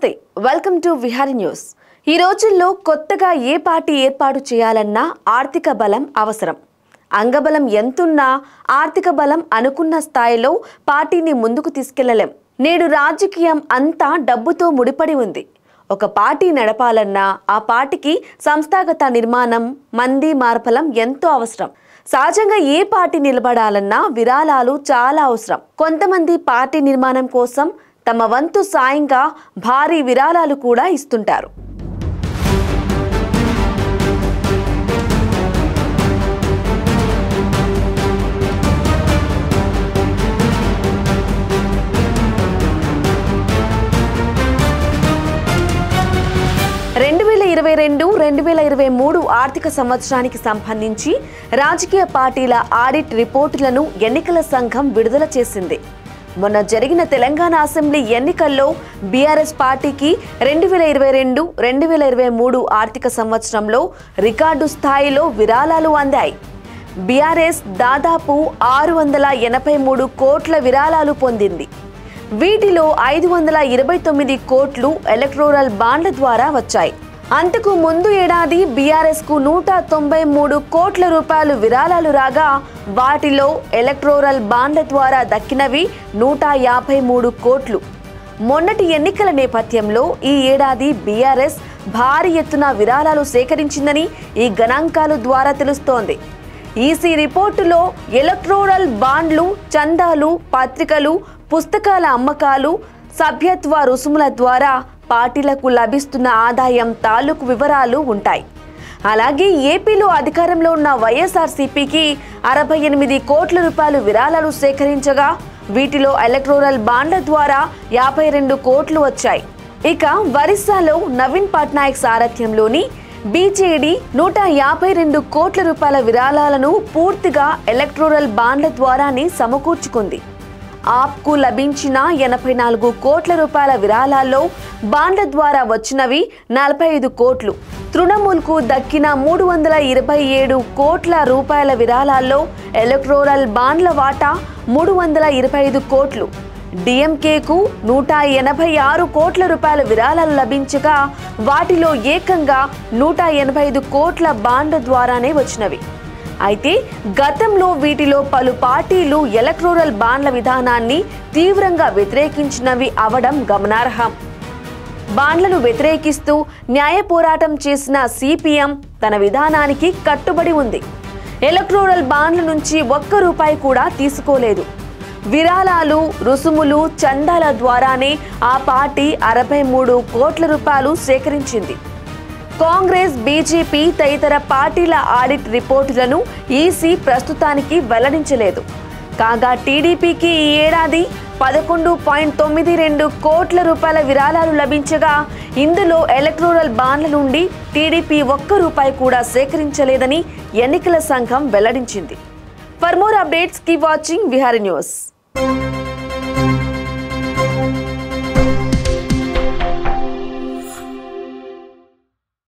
నమస్తే welcome to Vihari news. ఈ రోజుల్లో కొత్తగా ఏ పార్టీ ఏర్పాటు చేయాలన్నా ఆర్థిక బలం అవసరం। అంగబలం ఎంతున్నా ఆర్థిక బలం అనుకున్న స్థాయిలో పార్టీని ముందుకు తీసుకెళ్లలేం। నేడు రాజకీయం అంతా డబ్బుతో ముడిపడి ఉంది। ఒక పార్టీ నడపాలన్నా ఆ పార్టీకి సంస్థాగత నిర్మాణం మంది మార్పలం ఎంతో అవసరం। సహజంగా ఏ పార్టీ నిలబడాలన్నా విరాళాలు చాలా అవసరం। కొంతమంది పార్టీ నిర్మాణం కోసం తమ వంతు సాయంగా భారీ విరాళాలు కూడా ఇస్తుంటారు। రెండు 2023 ఆర్థిక సంవత్సరానికి సంబంధించి రాజకీయ పార్టీల ఆడిట్ రిపోర్టులను ఎన్నికల సంఘం విడుదల చేసింది। మొన్న జరిగిన తెలంగాణ అసెంబ్లీ ఎన్నికల్లో బీఆర్ఎస్ పార్టీకి 2022-2023 ఆర్థిక సంవత్సరంలో రికార్డు స్థాయిలో విరాళాలు అందాయి। బీఆర్ఎస్ దాదాపు 683 కోట్ల విరాళాలు పొందింది। వీటిలో 529 కోట్లు ఎలక్టోరల్ బాండ్ల ద్వారా వచ్చాయి। అంతకు ముందు ఏడాది బీఆర్ఎస్ కు 193 కోట్ల రూపాయలు విరాళాలు రాగా వాటిలో ఎలక్టోరల్ బాండ్ల ద్వారా దక్కినవి 153 కోట్లు। మొన్నటి ఎన్నికల నేపథ్యంలో ఈ ఏడాది బీఆర్ఎస్ భారీ ఎత్తున విరాళాలు సేకరించిందని ఈ గణాంకాల ద్వారా తెలుస్తోంది। ఈసీ రిపోర్టులో ఎలక్టోరల్ బాండ్లు, చందాలు, పత్రికలు, పుస్తకాల అమ్మకాలు, సభ్యత్వ రుసుముల ద్వారా పార్టీలకు లభిస్తున్న ఆదాయం తాలూకు వివరాలు ఉంటాయి। అలాగే ఏపీలో అధికారంలో ఉన్న వైఎస్ఆర్సీపీకి 68 కోట్ల రూపాయలు విరాళాలు సేకరించగా వీటిలో ఎలక్టోరల్ బాండ్ల ద్వారా 52 కోట్లు వచ్చాయి। ఇక ఒరిస్సాలో నవీన్ పట్నాయక్ సారథ్యంలోని బీజేడీ 152 కోట్ల రూపాయల విరాళాలను పూర్తిగా ఎలక్టోరల్ బాండ్ల ద్వారానే సమకూర్చుకుంది। ఆప్కు లభించిన 84 కోట్ల రూపాయల విరాళాల్లో బాండ్ల ద్వారా వచ్చినవి 45 కోట్లు। తృణమూల్కు దక్కిన 327 కోట్ల రూపాయల విరాళాల్లో ఎలక్టోరల్ బాండ్ల వాటా 325 కోట్లు। డిఎంకేకు 186 కోట్ల రూపాయల విరాళాలు లభించగా వాటిలో ఏకంగా 185 కోట్ల బాండ్ల ద్వారానే వచ్చినవి। అయితే గతంలో వీటిలో పలు పార్టీలు ఎలక్టోరల్ బాండ్ల విధానాన్ని తీవ్రంగా వ్యతిరేకించినవి అవడం గమనార్హం। బాండ్లను వ్యతిరేకిస్తూ న్యాయ పోరాటం చేసిన సిపిఎం తన విధానానికి కట్టుబడి ఉంది। ఎలక్టోరల్ బాండ్ల నుంచి ఒక్క రూపాయి కూడా తీసుకోలేదు। విరాళాలు, రుసుములు, చందాల ద్వారానే ఆ పార్టీ 63 కోట్ల రూపాయలు సేకరించింది। కాంగ్రెస్, బీజేపీ తదితర పార్టీల ఆడిట్ రిపోర్టులను ఈసీ ప్రస్తుతానికి వెల్లడించలేదు। కాగా టీడీపీకి ఈ ఏడాది 11.92 కోట్ల రూపాయల విరాళాలు లభించగా ఇందులో ఎలక్టోరల్ బాండ్ల నుండి టీడీపీ ఒక్క రూపాయి కూడా సేకరించలేదని ఎన్నికల సంఘం వెల్లడించింది। For more updates keep watching Vihari news.